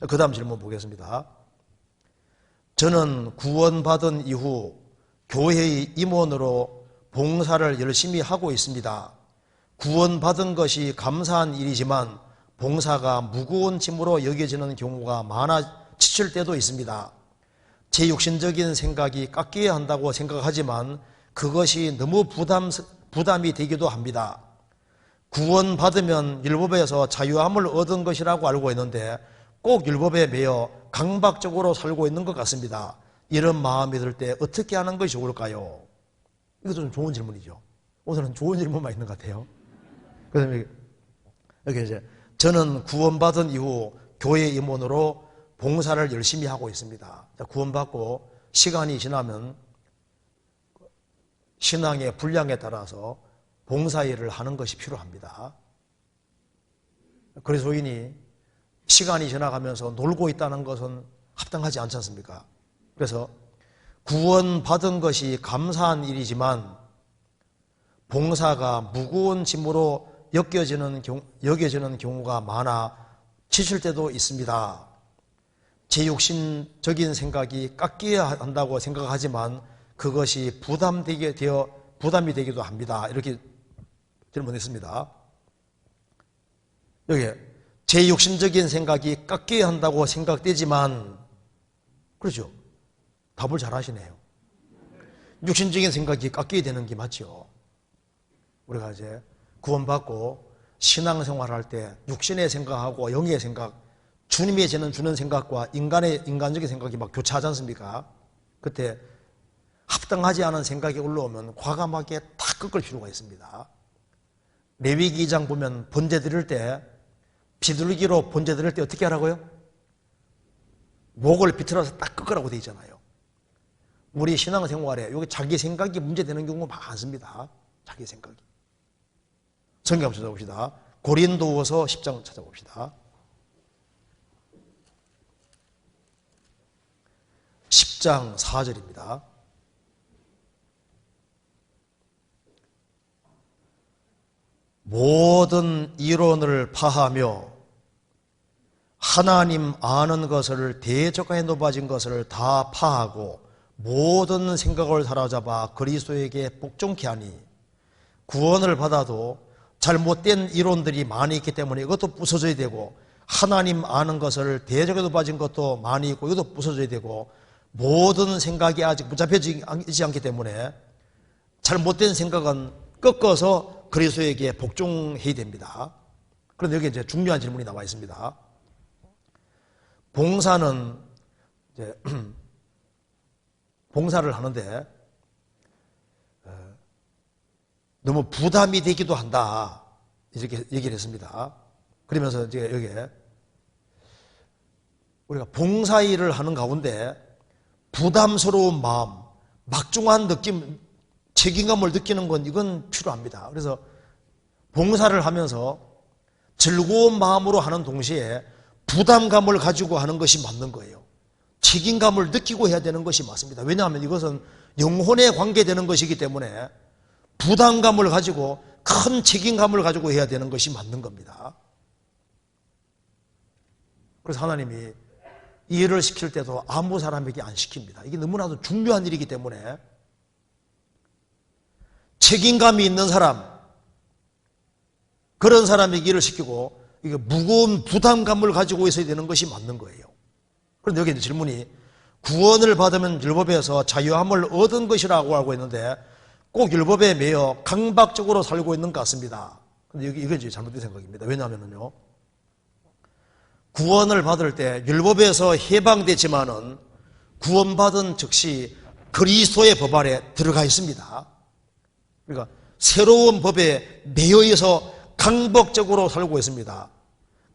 그 다음 질문 보겠습니다. 저는 구원받은 이후 교회의 임원으로 봉사를 열심히 하고 있습니다. 구원받은 것이 감사한 일이지만 봉사가 무거운 짐으로 여겨지는 경우가 많아 지칠 때도 있습니다. 제 육신적인 생각이 깎여야 한다고 생각하지만 그것이 너무 부담이 되기도 합니다. 구원받으면 율법에서 자유함을 얻은 것이라고 알고 있는데 꼭 율법에 매여 강박적으로 살고 있는 것 같습니다. 이런 마음이 들 때 어떻게 하는 것이 좋을까요? 이것도 좀 좋은 질문이죠. 오늘은 좋은 질문만 있는 것 같아요. 그래서 여기 이제 저는 구원받은 이후 교회 임원으로 봉사를 열심히 하고 있습니다. 구원받고 시간이 지나면 신앙의 분량에 따라서 봉사일을 하는 것이 필요합니다. 그리스도인이 시간이 지나가면서 놀고 있다는 것은 합당하지 않지 않습니까? 그래서 구원받은 것이 감사한 일이지만 봉사가 무거운 짐으로 여겨지는 경우가 많아 지칠 때도 있습니다. 제 육신적인 생각이 깎여야 한다고 생각하지만 그것이 부담이 되기도 합니다. 이렇게 질문했습니다. 여기 제 육신적인 생각이 깎여야 한다고 생각되지만, 그렇죠? 답을 잘 하시네요. 육신적인 생각이 깎여야 되는 게 맞죠. 우리가 이제 구원받고 신앙생활할 때 육신의 생각하고 영의 생각, 주님의 죄는 주는 생각과 인간적인 생각이 막 교차하지 않습니까? 그때 합당하지 않은 생각이 올라오면 과감하게 다 꺾을 필요가 있습니다. 레위기 2장 보면 번제 드릴 때, 비둘기로 번제 드릴 때 어떻게 하라고요? 목을 비틀어서 딱 꺾으라고 되어 있잖아요. 우리 신앙생활에 여기 자기 생각이 문제되는 경우가 많습니다. 자기 생각이. 성경 한번 찾아봅시다. 고린도후서 10장 찾아봅시다. 10장 4절입니다. 모든 이론을 파하며 하나님 아는 것을 대적하에 높아진 것을 다 파하고 모든 생각을 사로잡아 그리스도에게 복종케 하니, 구원을 받아도 잘못된 이론들이 많이 있기 때문에 이것도 부서져야 되고, 하나님 아는 것을 대적에 높아진 것도 많이 있고 이것도 부서져야 되고, 모든 생각이 아직 붙잡혀지지 않기 때문에 잘못된 생각은 꺾어서 그리스도에게 복종해야 됩니다. 그런데 여기 이제 중요한 질문이 나와 있습니다. 봉사는 이제 봉사를 하는데 너무 부담이 되기도 한다, 이렇게 얘기를 했습니다. 그러면서 이제 여기에 우리가 봉사일을 하는 가운데 부담스러운 마음, 막중한 느낌, 책임감을 느끼는 건 이건 필요합니다. 그래서 봉사를 하면서 즐거운 마음으로 하는 동시에 부담감을 가지고 하는 것이 맞는 거예요. 책임감을 느끼고 해야 되는 것이 맞습니다. 왜냐하면 이것은 영혼에 관계되는 것이기 때문에 부담감을 가지고 큰 책임감을 가지고 해야 되는 것이 맞는 겁니다. 그래서 하나님이 이 일을 시킬 때도 아무 사람에게 안 시킵니다. 이게 너무나도 중요한 일이기 때문에 책임감이 있는 사람, 그런 사람에게 일을 시키고 이게 무거운 부담감을 가지고 있어야 되는 것이 맞는 거예요. 그런데 여기 질문이 구원을 받으면 율법에서 자유함을 얻은 것이라고 알고 있는데 꼭 율법에 매여 강박적으로 살고 있는 것 같습니다. 근데 이건 이제 잘못된 생각입니다. 왜냐하면요, 구원을 받을 때 율법에서 해방되지만은 구원받은 즉시 그리스도의 법 아래 들어가 있습니다. 그러니까 새로운 법에 매여 있어 강박적으로 살고 있습니다.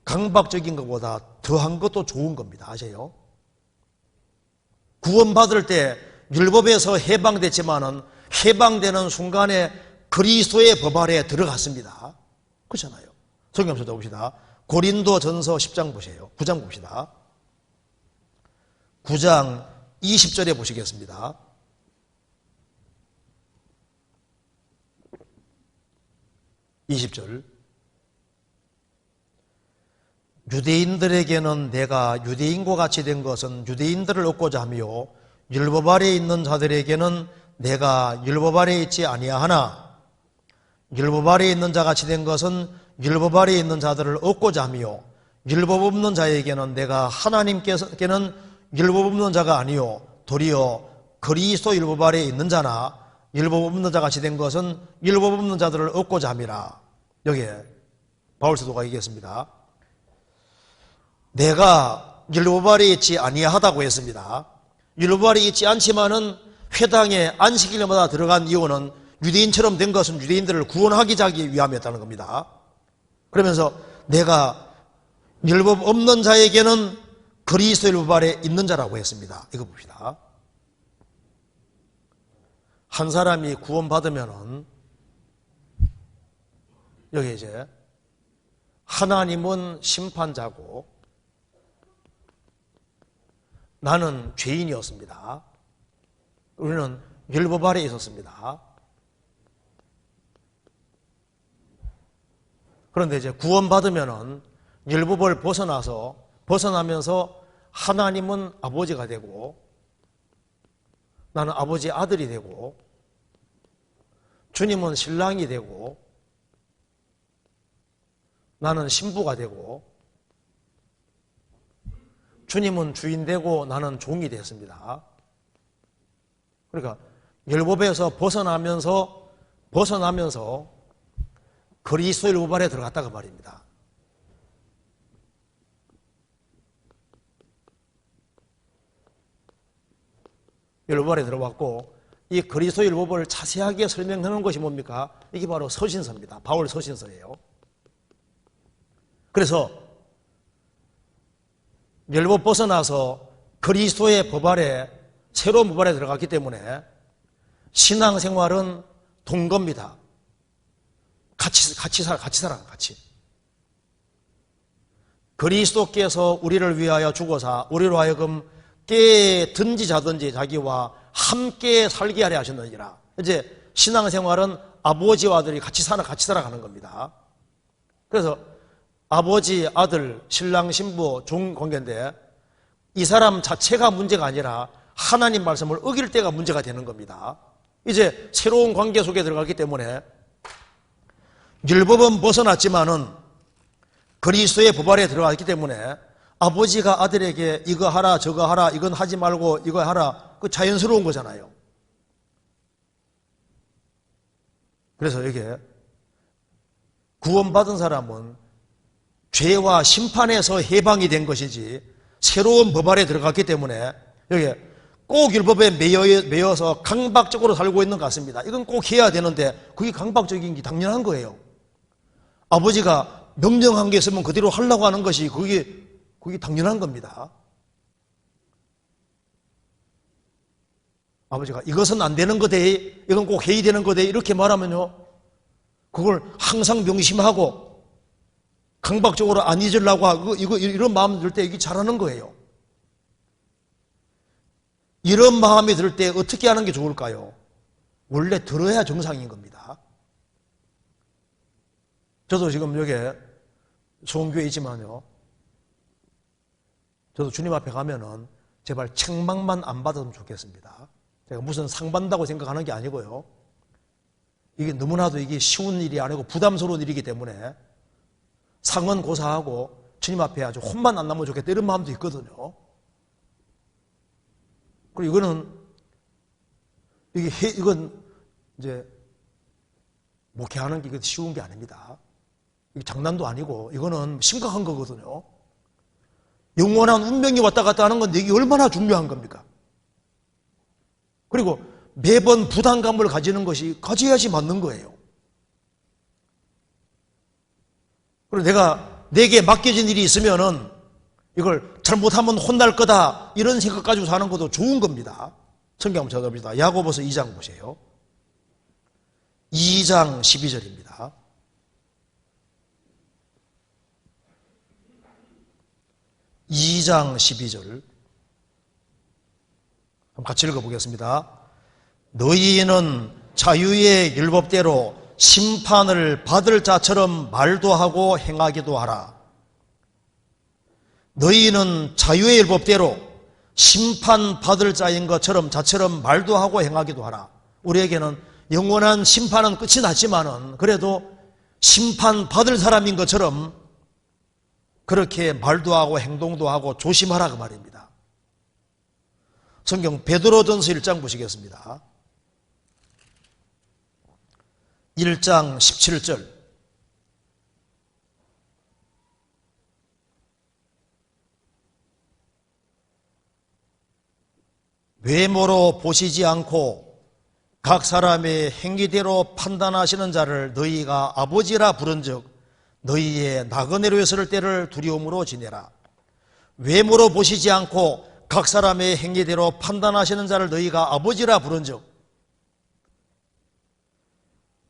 강박적인 것보다 더한 것도 좋은 겁니다. 아세요? 구원받을 때 율법에서 해방됐지만은 해방되는 순간에 그리스도의 법 아래에 들어갔습니다. 그렇잖아요. 성경 한번 봅시다. 고린도전서 10장 보세요. 9장 봅시다. 9장 20절에 보시겠습니다. (20절) 유대인들에게는 내가 유대인과 같이 된 것은 유대인들을 얻고자 하며 율법 아래에 있는 자들에게는 내가 율법 아래에 있지 아니하나 율법 아래에 있는 자같이 된 것은 율법 아래에 있는 자들을 얻고자 하며 율법 없는 자에게는 내가 하나님께서는 율법 없는 자가 아니요 도리어 그리스도 율법 아래에 있는 자나 율법 없는 자같이 된 것은 율법 없는 자들을 얻고자 함이라. 여기에 바울 사도가 얘기했습니다. 내가 율법 아래에 있지 아니하다고 했습니다. 율법 아래에 있지 않지만은 회당에 안식일마다 들어간 이유는 유대인처럼 된 것은 유대인들을 구원하기 위함이었다는 겁니다. 그러면서 내가 율법 없는 자에게는 그리스도 율법 아래에 있는 자라고 했습니다. 이거 봅시다. 한 사람이 구원받으면은 여기 이제 하나님은 심판자고 나는 죄인이었습니다. 우리는 율법 아래에 있었습니다. 그런데 이제 구원받으면은 율법을 벗어나면서 하나님은 아버지가 되고 나는 아버지 아들이 되고 주님은 신랑이 되고 나는 신부가 되고 주님은 주인 되고 나는 종이 됐습니다. 그러니까 율법에서 벗어나면서 그리스도 율법 아래에 들어갔다가 말입니다. 율법 아래에 들어왔고 이 그리스도 율법을 자세하게 설명하는 것이 뭡니까? 이게 바로 서신서입니다. 바울 서신서예요. 그래서 율법 벗어나서 그리스도의 법 아래 새로운 법 아래에 들어갔기 때문에 신앙생활은 동거입니다. 같이 살아. 그리스도께서 우리를 위하여 죽어서 우리로 하여금 깨든지 자든지 자기와 함께 살게 하려 하셨느니라. 이제 신앙생활은 아버지와 아들이 같이 살아가는 겁니다. 그래서 아버지, 아들, 신랑, 신부, 종 관계인데 이 사람 자체가 문제가 아니라 하나님 말씀을 어길 때가 문제가 되는 겁니다. 이제 새로운 관계 속에 들어갔기 때문에 율법은 벗어났지만은 그리스도의 법 아래에 들어갔기 때문에 아버지가 아들에게 이거 하라 저거 하라 이건 하지 말고 이거 하라 그 자연스러운 거잖아요. 그래서 이게 구원받은 사람은 죄와 심판에서 해방이 된 것이지 새로운 법 아래에 들어갔기 때문에 여기 꼭 율법에 매여서 강박적으로 살고 있는 것 같습니다. 이건 꼭 해야 되는데 그게 강박적인 게 당연한 거예요. 아버지가 명령한 게 있으면 그대로 하려고 하는 것이 그게 당연한 겁니다. 아버지가 이것은 안 되는 거대, 이건 꼭 해야 되는 거대 이렇게 말하면요 그걸 항상 명심하고 강박적으로 안 잊으려고 하고 이런 마음 들 때 이게 잘하는 거예요. 이런 마음이 들 때 어떻게 하는 게 좋을까요? 원래 들어야 정상인 겁니다. 저도 지금 여기 소원교회 있지만요 저도 주님 앞에 가면은 제발 책망만 안 받았으면 좋겠습니다. 제가 무슨 상 받는다고 생각하는 게 아니고요. 이게 너무나도 이게 쉬운 일이 아니고 부담스러운 일이기 때문에 상은 고사하고 주님 앞에 아주 혼만 안 나면 좋겠다 이런 마음도 있거든요. 그리고 이건 이제 목회하는 게 쉬운 게 아닙니다. 이게 장난도 아니고 이거는 심각한 거거든요. 영원한 운명이 왔다 갔다 하는 건데 이게 얼마나 중요한 겁니까? 그리고 매번 부담감을 가져야지 맞는 거예요. 그리고 내게 맡겨진 일이 있으면은 이걸 잘못하면 혼날 거다 이런 생각 가지고 사는 것도 좋은 겁니다. 성경 한번 찾아봅시다. 야고보서 2장 보세요. 2장 12절입니다. (2장 12절) 한번 같이 읽어보겠습니다. 너희는 자유의 율법대로 심판을 받을 자처럼 말도 하고 행하기도 하라. 너희는 자유의 율법대로 심판받을 자인 것처럼 자처럼 말도 하고 행하기도 하라. 우리에게는 영원한 심판은 끝이 났지만은 그래도 심판받을 사람인 것처럼 그렇게 말도 하고 행동도 하고 조심하라 그 말입니다. 성경 베드로전서 1장 보시겠습니다. 1장 17절. 외모로 보시지 않고 각 사람의 행위대로 판단하시는 자를 너희가 아버지라 부른즉 너희의 나그네로 있을 때를 두려움으로 지내라. 외모로 보시지 않고 각 사람의 행위대로 판단하시는 자를 너희가 아버지라 부른즉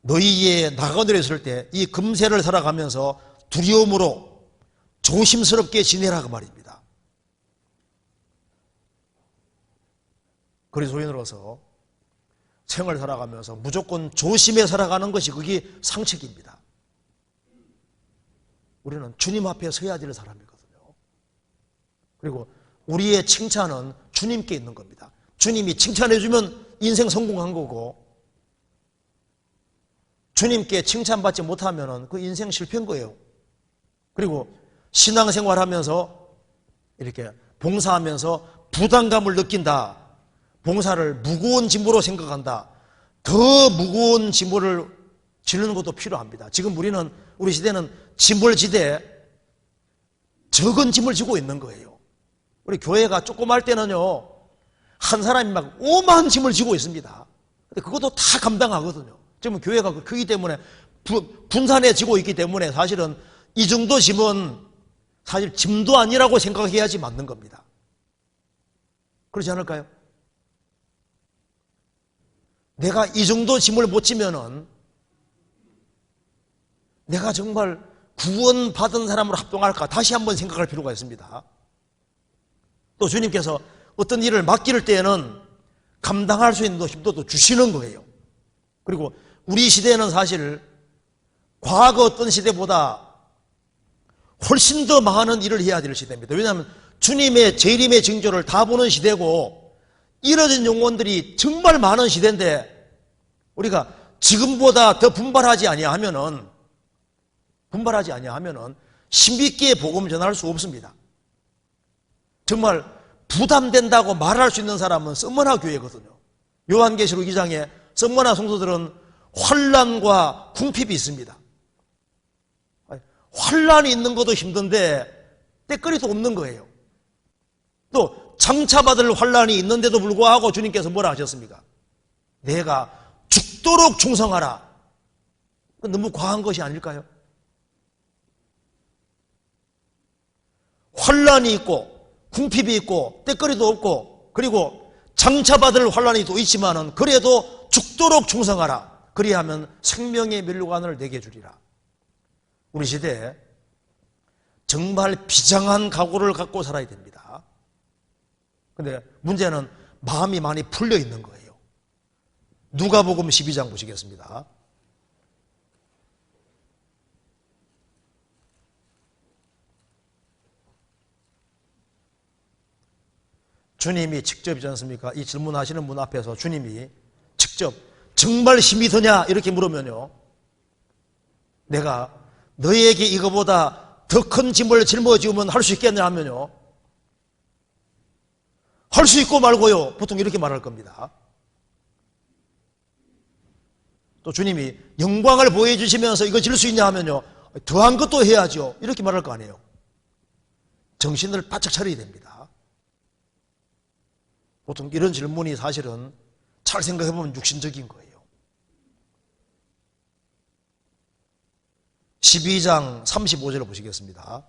너희의 나그네로 있을 때 이 금세를 살아가면서 두려움으로 조심스럽게 지내라 그 말입니다. 그리스도인으로서 생을 살아가면서 무조건 조심해 살아가는 것이 그게 상책입니다. 우리는 주님 앞에 서야 될 사람이거든요. 그리고 우리의 칭찬은 주님께 있는 겁니다. 주님이 칭찬해 주면 인생 성공한 거고 주님께 칭찬받지 못하면 그 인생 실패인 거예요. 그리고 신앙생활하면서 이렇게 봉사하면서 부담감을 느낀다. 봉사를 무거운 짐으로 생각한다. 더 무거운 짐을 지르는 것도 필요합니다. 지금 우리 시대는 짐을 지되 적은 짐을 지고 있는 거예요. 우리 교회가 조그마할 때는요, 한 사람이 막 오만 짐을 지고 있습니다. 근데 그것도 다 감당하거든요. 지금 교회가 크기 때문에 분산해지고 있기 때문에 사실은 이 정도 짐은 사실 짐도 아니라고 생각해야지 맞는 겁니다. 그렇지 않을까요? 내가 이 정도 짐을 못 지면은 내가 정말 구원받은 사람으로 합동할까 다시 한번 생각할 필요가 있습니다. 또 주님께서 어떤 일을 맡길 때에는 감당할 수 있는 힘도 또 주시는 거예요. 그리고 우리 시대는 사실 과거 어떤 시대보다 훨씬 더 많은 일을 해야 될 시대입니다. 왜냐하면 주님의 재림의 징조를 다 보는 시대고 이뤄진 영혼들이 정말 많은 시대인데 우리가 지금보다 더 분발하지 아니하면은 힘있게 복음 전할 수 없습니다. 정말 부담된다고 말할 수 있는 사람은 썸머나 교회거든요. 요한계시록 2장에 썸머나 성도들은 환난과 궁핍이 있습니다. 환난이 있는 것도 힘든데 때거리도 없는 거예요. 또 장차받을 환난이 있는데도 불구하고 주님께서 뭐라 하셨습니까? 내가 죽도록 충성하라. 너무 과한 것이 아닐까요? 환난이 있고 궁핍이 있고 때거리도 없고 그리고 장차받을 환난이 또 있지만은 그래도 죽도록 충성하라. 그리하면 생명의 멸류관을 내게 주리라. 우리 시대에 정말 비장한 각오를 갖고 살아야 됩니다. 근데 문제는 마음이 많이 풀려 있는 거예요. 누가복음 12장 보시겠습니다. 주님이 직접이지 않습니까? 이 질문하시는 분 앞에서 주님이 직접 정말 힘이 드냐 이렇게 물으면요, 내가 너희에게 이거보다 더 큰 짐을 짊어지면 할 수 있겠냐 하면요, 할 수 있고 말고요, 보통 이렇게 말할 겁니다. 또 주님이 영광을 보여주시면서 이거 질 수 있냐 하면요, 더한 것도 해야죠 이렇게 말할 거 아니에요. 정신을 바짝 차려야 됩니다. 보통 이런 질문이 사실은 잘 생각해보면 육신적인 거예요. 12장 35절을 보시겠습니다.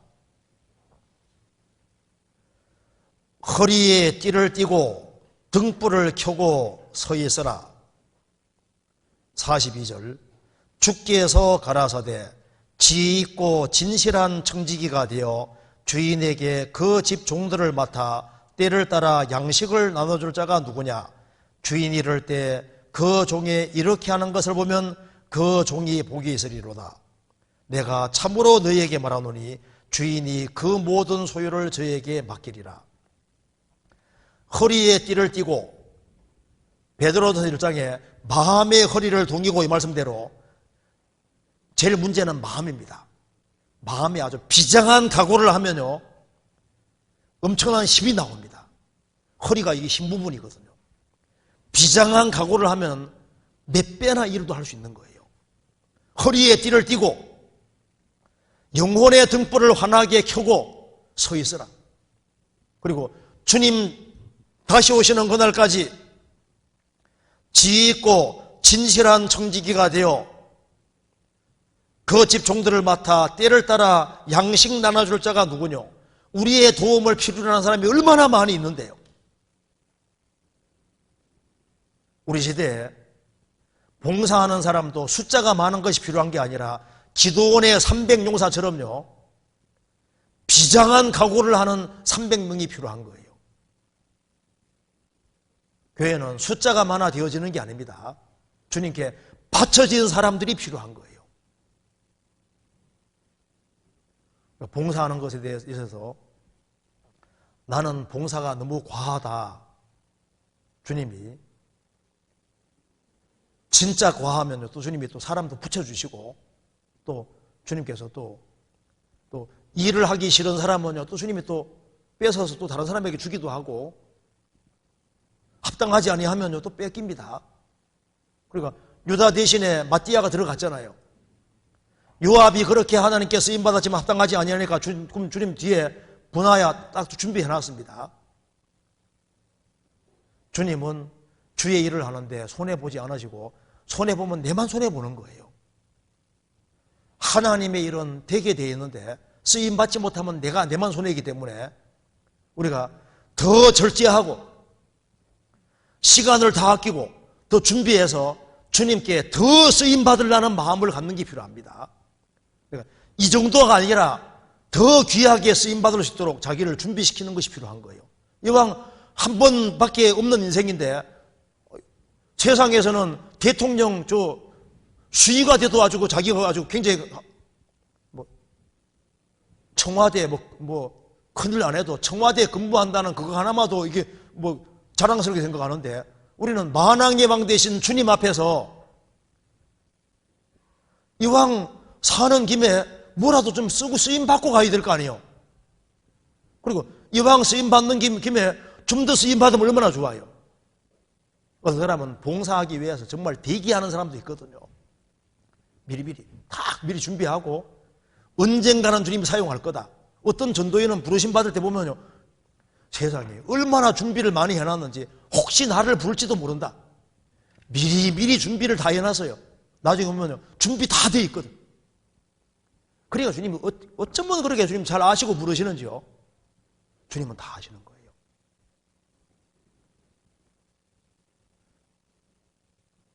허리에 띠를 띠고 등불을 켜고 서 있어라. 42절 주께서 가라사대 지혜 있고 진실한 청지기가 되어 주인에게 그 집 종들을 맡아 때를 따라 양식을 나눠줄 자가 누구냐? 주인이 이럴 때 그 종이 이렇게 하는 것을 보면 그 종이 복이 있으리로다. 내가 참으로 너희에게 말하노니 주인이 그 모든 소유를 저에게 맡기리라. 허리에 띠를 띠고, 베드로전서 1장에 마음의 허리를 동이고 이 말씀대로 제일 문제는 마음입니다. 마음에 아주 비장한 각오를 하면요, 엄청난 힘이 나옵니다. 허리가 이게 힘 부분이거든요. 비장한 각오를 하면 몇 배나 일도 할 수 있는 거예요. 허리에 띠를 띠고 영혼의 등불을 환하게 켜고 서 있으라. 그리고 주님 다시 오시는 그날까지 지혜 있고 진실한 청지기가 되어 그 집 종들을 맡아 때를 따라 양식 나눠줄 자가 누구뇨? 우리의 도움을 필요로 하는 사람이 얼마나 많이 있는데요. 우리 시대에 봉사하는 사람도 숫자가 많은 것이 필요한 게 아니라 기도원의 300용사처럼요, 비장한 각오를 하는 300명이 필요한 거예요. 교회는 숫자가 많아 되어지는 게 아닙니다. 주님께 바쳐진 사람들이 필요한 거예요. 봉사하는 것에 대해서 나는 봉사가 너무 과하다. 주님이 진짜 과하면요, 또 주님이 또 사람도 붙여주시고, 또 주님께서 또 일을 하기 싫은 사람은요, 또 주님이 또 뺏어서 또 다른 사람에게 주기도 하고, 합당하지 아니하면요 또 뺏깁니다. 그러니까 유다 대신에 마띠아가 들어갔잖아요. 요압이 그렇게 하나님께 쓰임 받았지만 합당하지 아니하니까 그럼 주님 뒤에 분하야 딱 준비해 놨습니다. 주님은 주의 일을 하는데 손해 보지 않으시고, 손해 보면 내만 손해 보는 거예요. 하나님의 일은 되게 되어 있는데 쓰임 받지 못하면 내만 손해이기 때문에 우리가 더 절제하고 시간을 다 아끼고 더 준비해서 주님께 더 쓰임 받으려는 마음을 갖는 게 필요합니다. 그러니까 이 정도가 아니라 더 귀하게 쓰임 받을 수 있도록 자기를 준비시키는 것이 필요한 거예요. 이왕 한 번밖에 없는 인생인데 세상에서는 대통령 수위가 돼도 아주 자기가 아주 굉장히 청와대 큰일 안 해도 청와대에 근무한다는 그거 하나마도 이게 자랑스럽게 생각하는데, 우리는 만왕의 왕 되신 주님 앞에서 이왕 사는 김에 뭐라도 좀 쓰고 쓰임 받고 가야 될 거 아니에요. 그리고 이왕 쓰임 받는 김에 좀 더 쓰임 받으면 얼마나 좋아요. 어떤 사람은 봉사하기 위해서 정말 대기하는 사람도 있거든요. 미리 준비하고 언젠가는 주님이 사용할 거다. 어떤 전도인은 부르심 받을 때 보면요, 세상에 얼마나 준비를 많이 해놨는지, 혹시 나를 부를지도 모른다. 미리 준비를 다 해놨어요. 나중에 보면요, 준비 다 돼 있거든. 그러니까 주님이 어쩌면 그렇게 주님 잘 아시고 부르시는지요. 주님은 다 아시는 거예요.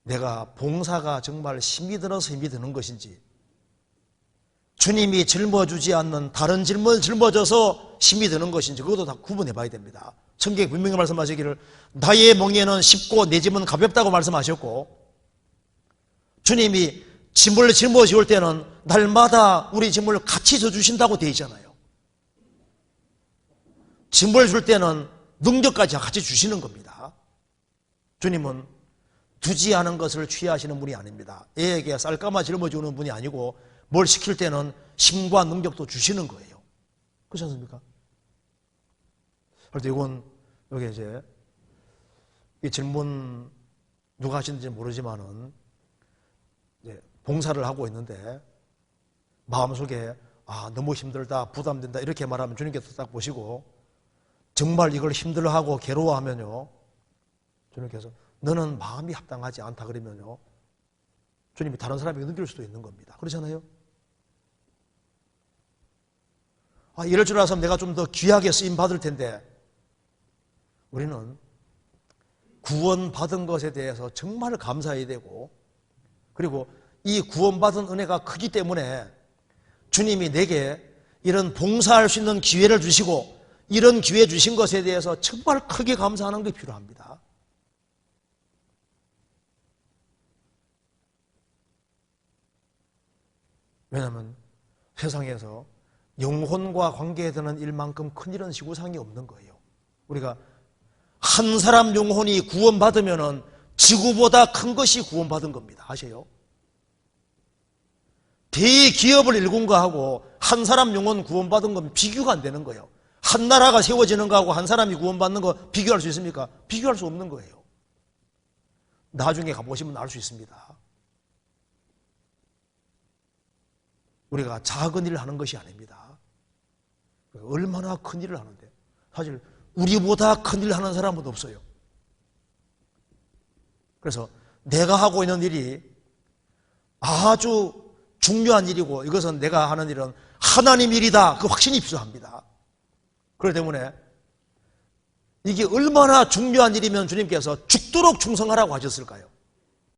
내가 봉사가 정말 힘이 들어서 힘이 드는 것인지, 주님이 짊어주지 않는 다른 짐을 짊어져서 힘이 드는 것인지, 그것도 다 구분해 봐야 됩니다. 성경에 분명히 말씀하시기를 나의 멍에는 쉽고 내 짐은 가볍다고 말씀하셨고, 주님이 짐을 짊어지올 때는 날마다 우리 짐을 같이 져주신다고 되어 있잖아요. 짐을 줄 때는 능력까지 같이 주시는 겁니다. 주님은 두지 않은 것을 취하시는 분이 아닙니다. 애에게 쌀가마 짊어주는 분이 아니고, 뭘 시킬 때는 힘과 능력도 주시는 거예요. 그렇지 않습니까? 그래서 여기 이제 이 질문 누가 하시는지 모르지만은 이제 봉사를 하고 있는데 마음속에 너무 힘들다, 부담된다 이렇게 말하면 주님께서 딱 보시고, 정말 이걸 힘들어하고 괴로워하면요, 주님께서 너는 마음이 합당하지 않다 그러면요, 주님이 다른 사람에게 넘길 수도 있는 겁니다. 그렇잖아요? 이럴 줄 알았으면 내가 좀 더 귀하게 쓰임 받을 텐데, 우리는 구원받은 것에 대해서 정말 감사해야 되고, 그리고 이 구원받은 은혜가 크기 때문에 주님이 내게 이런 봉사할 수 있는 기회를 주시고 이런 기회 주신 것에 대해서 정말 크게 감사하는 게 필요합니다. 왜냐하면 세상에서 영혼과 관계되는 일만큼 큰 일은 지구상에 없는 거예요. 우리가 한 사람 영혼이 구원받으면 지구보다 큰 것이 구원받은 겁니다. 아세요? 대기업을 일군 거하고 한 사람 영혼 구원받은 건 비교가 안 되는 거예요. 한 나라가 세워지는 거하고 한 사람이 구원받는 거 비교할 수 있습니까? 비교할 수 없는 거예요. 나중에 가보시면 알 수 있습니다. 우리가 작은 일을 하는 것이 아닙니다. 얼마나 큰 일을 하는데 사실 우리보다 큰 일을 하는 사람은 없어요. 그래서 내가 하고 있는 일이 아주 중요한 일이고 이것은 내가 하는 일은 하나님 일이다. 그 확신이 필요합니다. 그렇기 때문에 이게 얼마나 중요한 일이면 주님께서 죽도록 충성하라고 하셨을까요?